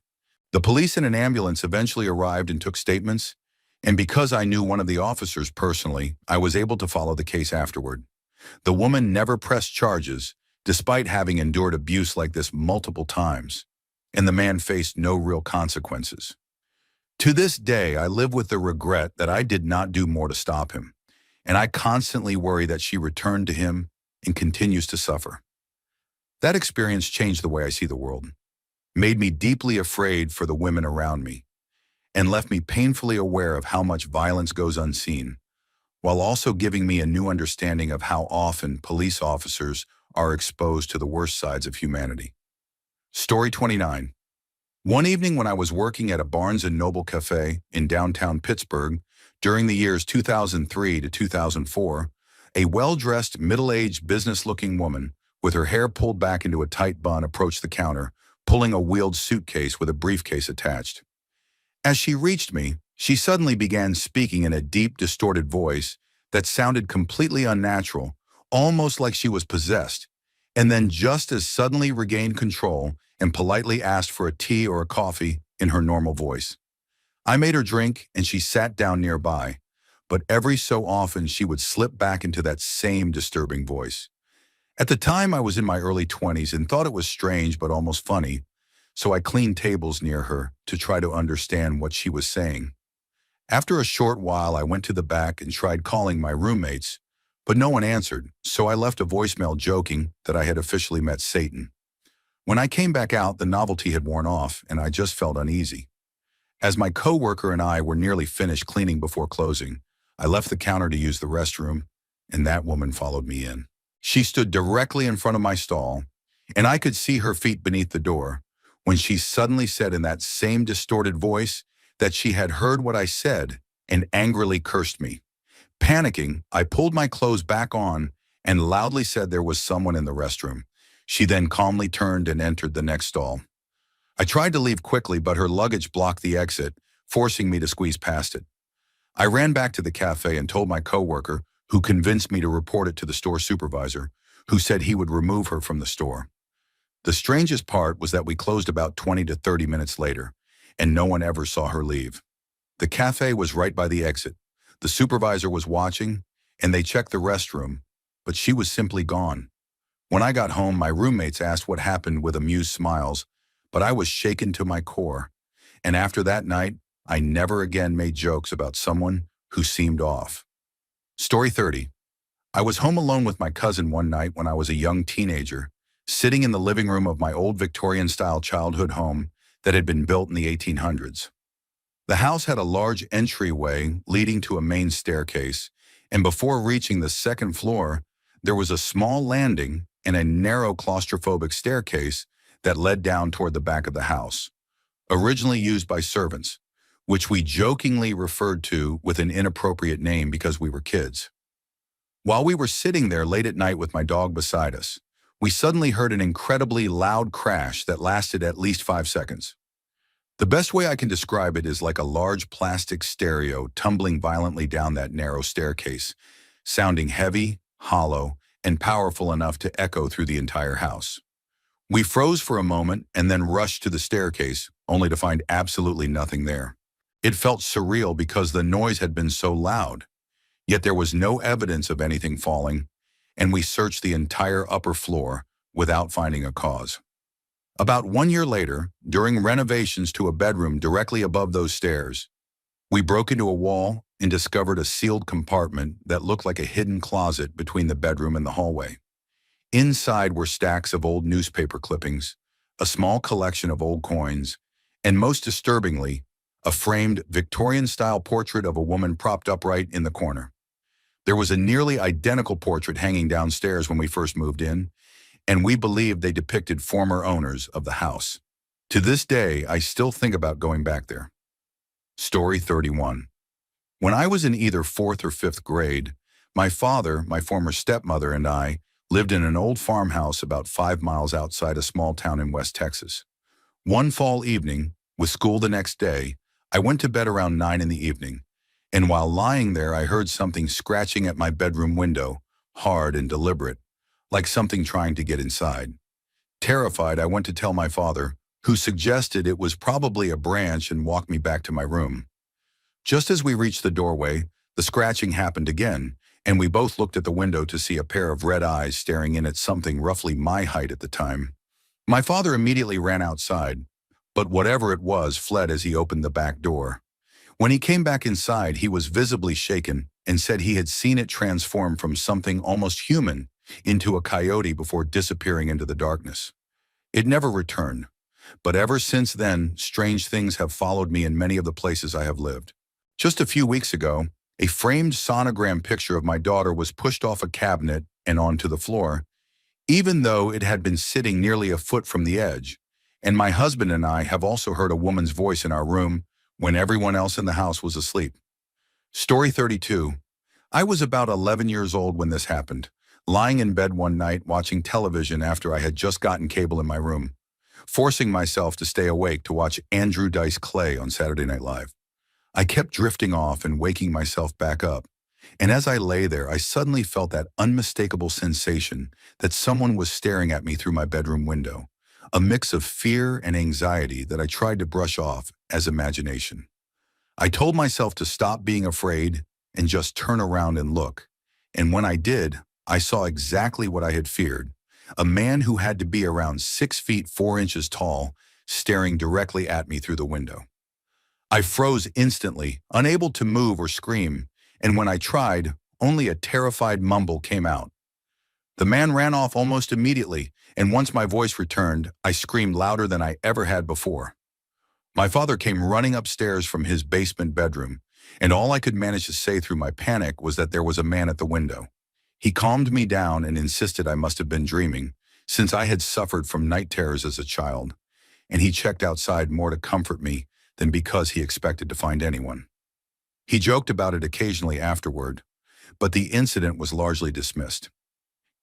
The police and an ambulance eventually arrived and took statements, and because I knew one of the officers personally, I was able to follow the case afterward. The woman never pressed charges, despite having endured abuse like this multiple times, and the man faced no real consequences. To this day, I live with the regret that I did not do more to stop him, and I constantly worry that she returned to him and continues to suffer. That experience changed the way I see the world, made me deeply afraid for the women around me, and left me painfully aware of how much violence goes unseen, while also giving me a new understanding of how often police officers are exposed to the worst sides of humanity. Story 29. One evening when I was working at a Barnes & Noble cafe in downtown Pittsburgh during the years 2003 to 2004, a well-dressed, middle-aged, business-looking woman with her hair pulled back into a tight bun approached the counter, pulling a wheeled suitcase with a briefcase attached. As she reached me, she suddenly began speaking in a deep, distorted voice that sounded completely unnatural, almost like she was possessed, and then just as suddenly regained control and politely asked for a tea or a coffee in her normal voice. I made her drink and she sat down nearby, but every so often she would slip back into that same disturbing voice. At the time, I was in my early 20s and thought it was strange but almost funny, so I cleaned tables near her to try to understand what she was saying. After a short while, I went to the back and tried calling my roommates, but no one answered, so I left a voicemail joking that I had officially met Satan. When I came back out, the novelty had worn off, and I just felt uneasy. As my coworker and I were nearly finished cleaning before closing, I left the counter to use the restroom, and that woman followed me in. She stood directly in front of my stall, and I could see her feet beneath the door, when she suddenly said in that same distorted voice that she had heard what I said and angrily cursed me. Panicking, I pulled my clothes back on and loudly said there was someone in the restroom. She then calmly turned and entered the next stall. I tried to leave quickly, but her luggage blocked the exit, forcing me to squeeze past it. I ran back to the cafe and told my coworker, who convinced me to report it to the store supervisor, who said he would remove her from the store. The strangest part was that we closed about 20 to 30 minutes later, and no one ever saw her leave. The cafe was right by the exit. The supervisor was watching, and they checked the restroom, but she was simply gone. When I got home, my roommates asked what happened with amused smiles, but I was shaken to my core. And after that night, I never again made jokes about someone who seemed off. Story 30. I was home alone with my cousin one night when I was a young teenager, sitting in the living room of my old Victorian-style childhood home that had been built in the 1800s. The house had a large entryway leading to a main staircase, and before reaching the second floor, there was a small landing and a narrow claustrophobic staircase that led down toward the back of the house, originally used by servants, which we jokingly referred to with an inappropriate name because we were kids. While we were sitting there late at night with my dog beside us, we suddenly heard an incredibly loud crash that lasted at least 5 seconds. The best way I can describe it is like a large plastic stereo tumbling violently down that narrow staircase, sounding heavy, hollow, and powerful enough to echo through the entire house. We froze for a moment and then rushed to the staircase, only to find absolutely nothing there. It felt surreal because the noise had been so loud, yet there was no evidence of anything falling, and we searched the entire upper floor without finding a cause. About 1 year later, during renovations to a bedroom directly above those stairs, we broke into a wall and discovered a sealed compartment that looked like a hidden closet between the bedroom and the hallway. Inside were stacks of old newspaper clippings, a small collection of old coins, and most disturbingly, a framed Victorian-style portrait of a woman propped upright in the corner. There was a nearly identical portrait hanging downstairs when we first moved in, and we believed they depicted former owners of the house. To this day, I still think about going back there. Story 31. When I was in either 4th or 5th grade, my father, my former stepmother, and I lived in an old farmhouse about 5 miles outside a small town in West Texas. One fall evening, with school the next day, I went to bed around 9 in the evening, and while lying there, I heard something scratching at my bedroom window, hard and deliberate, like something trying to get inside. Terrified, I went to tell my father, who suggested it was probably a branch and walked me back to my room. Just as we reached the doorway, the scratching happened again, and we both looked at the window to see a pair of red eyes staring in at something roughly my height at the time. My father immediately ran outside, but whatever it was fled as he opened the back door. When he came back inside, he was visibly shaken and said he had seen it transform from something almost human into a coyote before disappearing into the darkness. It never returned, but ever since then, strange things have followed me in many of the places I have lived. Just a few weeks ago, a framed sonogram picture of my daughter was pushed off a cabinet and onto the floor, even though it had been sitting nearly a foot from the edge, and my husband and I have also heard a woman's voice in our room when everyone else in the house was asleep. Story 32. I was about 11 years old when this happened, lying in bed one night watching television after I had just gotten cable in my room, forcing myself to stay awake to watch Andrew Dice Clay on Saturday Night Live. I kept drifting off and waking myself back up, and as I lay there, I suddenly felt that unmistakable sensation that someone was staring at me through my bedroom window, a mix of fear and anxiety that I tried to brush off as imagination. I told myself to stop being afraid and just turn around and look, and when I did, I saw exactly what I had feared, a man who had to be around 6 feet 4 inches tall, staring directly at me through the window. I froze instantly, unable to move or scream, and when I tried, only a terrified mumble came out. The man ran off almost immediately, and once my voice returned, I screamed louder than I ever had before. My father came running upstairs from his basement bedroom, and all I could manage to say through my panic was that there was a man at the window. He calmed me down and insisted I must have been dreaming, since I had suffered from night terrors as a child, and he checked outside more to comfort me than because he expected to find anyone. He joked about it occasionally afterward, but the incident was largely dismissed.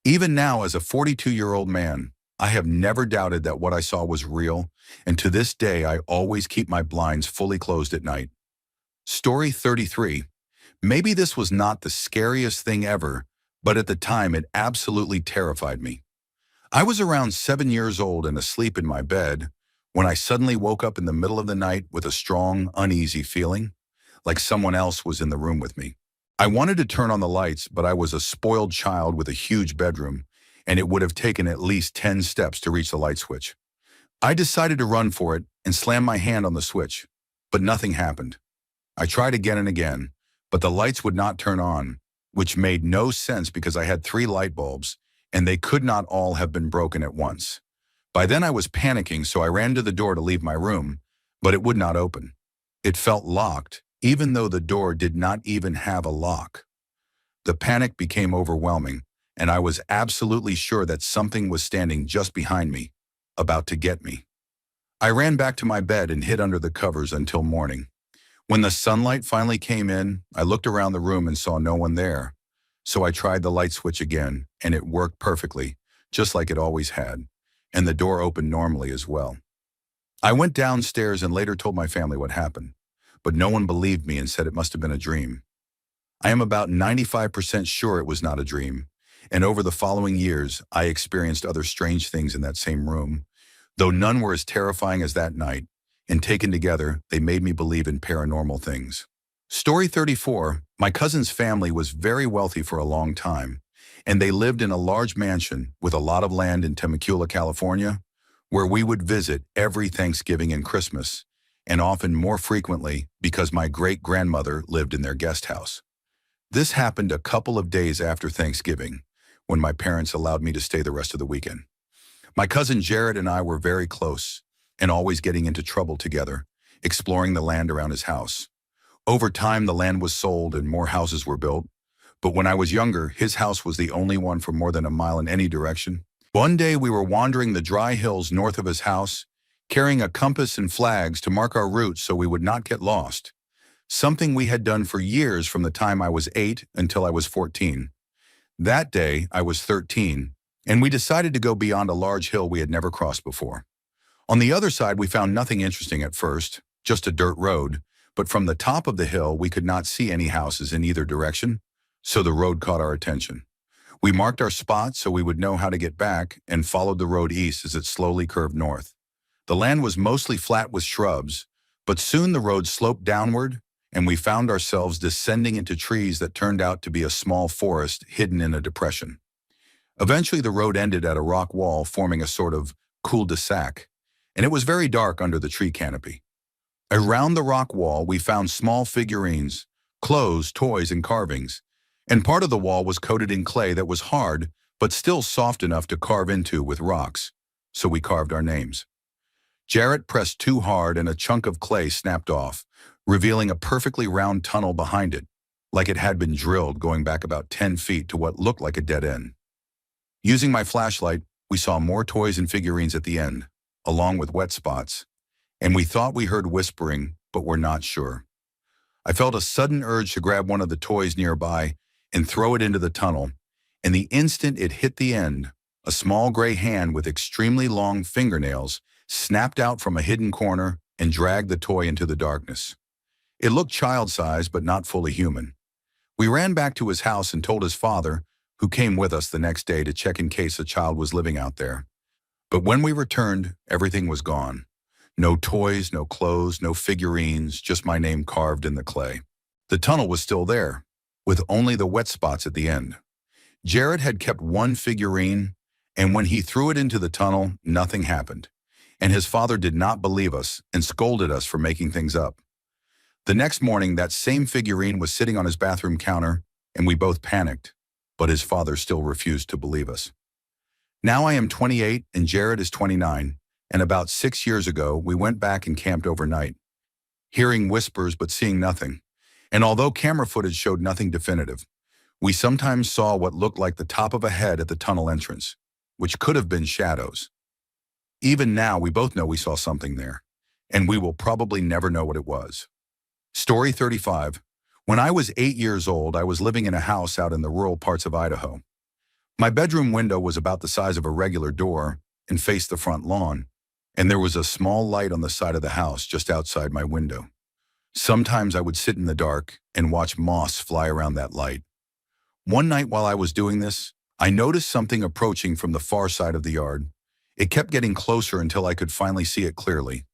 Even now, as a 42-year-old man, I have never doubted that what I saw was real, and to this day I always keep my blinds fully closed at night. Story 33. Maybe this was not the scariest thing ever, but at the time it absolutely terrified me. I was around 7 years old and asleep in my bed when I suddenly woke up in the middle of the night with a strong, uneasy feeling, like someone else was in the room with me. I wanted to turn on the lights, but I was a spoiled child with a huge bedroom, and it would have taken at least 10 steps to reach the light switch. I decided to run for it and slam my hand on the switch, but nothing happened. I tried again and again, but the lights would not turn on, which made no sense because I had 3 light bulbs, and they could not all have been broken at once. By then I was panicking, so I ran to the door to leave my room, but it would not open. It felt locked, even though the door did not even have a lock. The panic became overwhelming, and I was absolutely sure that something was standing just behind me, about to get me. I ran back to my bed and hid under the covers until morning. When the sunlight finally came in, I looked around the room and saw no one there. So I tried the light switch again, and it worked perfectly, just like it always had, and the door opened normally as well. I went downstairs and later told my family what happened, but no one believed me and said it must have been a dream. I am about 95% sure it was not a dream, and over the following years, I experienced other strange things in that same room, though none were as terrifying as that night, and taken together, they made me believe in paranormal things. Story 34, my cousin's family was very wealthy for a long time, and they lived in a large mansion with a lot of land in Temecula, California, where we would visit every Thanksgiving and Christmas, and often more frequently because my great-grandmother lived in their guest house. This happened a couple of days after Thanksgiving, when my parents allowed me to stay the rest of the weekend. My cousin Jared and I were very close, and always getting into trouble together, exploring the land around his house. Over time, the land was sold and more houses were built, but when I was younger, his house was the only one for more than a mile in any direction. One day we were wandering the dry hills north of his house, carrying a compass and flags to mark our route so we would not get lost. Something we had done for years from the time I was 8 until I was 14. That day, I was 13, and we decided to go beyond a large hill we had never crossed before. On the other side, we found nothing interesting at first, just a dirt road, but from the top of the hill, we could not see any houses in either direction, so the road caught our attention. We marked our spot so we would know how to get back and followed the road east as it slowly curved north. The land was mostly flat with shrubs, but soon the road sloped downward, and we found ourselves descending into trees that turned out to be a small forest hidden in a depression. Eventually, the road ended at a rock wall forming a sort of cul-de-sac, and it was very dark under the tree canopy. Around the rock wall, we found small figurines, clothes, toys, and carvings, and part of the wall was coated in clay that was hard, but still soft enough to carve into with rocks, so we carved our names. Jarrett pressed too hard and a chunk of clay snapped off, revealing a perfectly round tunnel behind it, like it had been drilled going back about 10 feet to what looked like a dead end. Using my flashlight, we saw more toys and figurines at the end, along with wet spots, and we thought we heard whispering, but were not sure. I felt a sudden urge to grab one of the toys nearby and throw it into the tunnel, and the instant it hit the end, a small gray hand with extremely long fingernails snapped out from a hidden corner and dragged the toy into the darkness. It looked child-sized but not fully human. We ran back to his house and told his father, who came with us the next day to check in case a child was living out there. But when we returned, everything was gone. No toys, no clothes, no figurines, just my name carved in the clay. The tunnel was still there, with only the wet spots at the end. Jared had kept one figurine, and when he threw it into the tunnel, nothing happened. And his father did not believe us and scolded us for making things up. The next morning, that same figurine was sitting on his bathroom counter, and we both panicked, but his father still refused to believe us. Now I am 28 and Jared is 29. And about 6 years ago, we went back and camped overnight, hearing whispers but seeing nothing. And although camera footage showed nothing definitive, we sometimes saw what looked like the top of a head at the tunnel entrance, which could have been shadows. Even now, we both know we saw something there, and we will probably never know what it was. Story 35. When I was 8 years old, I was living in a house out in the rural parts of Idaho. My bedroom window was about the size of a regular door and faced the front lawn, and there was a small light on the side of the house just outside my window. Sometimes I would sit in the dark and watch moths fly around that light. One night while I was doing this, I noticed something approaching from the far side of the yard. It kept getting closer until I could finally see it clearly.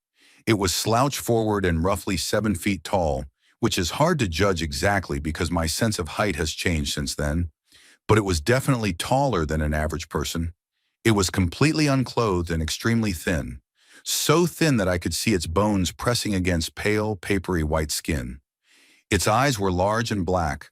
It was slouched forward and roughly 7 feet tall, which is hard to judge exactly because my sense of height has changed since then, but it was definitely taller than an average person. It was completely unclothed and extremely thin, so thin that I could see its bones pressing against pale, papery white skin. Its eyes were large and black,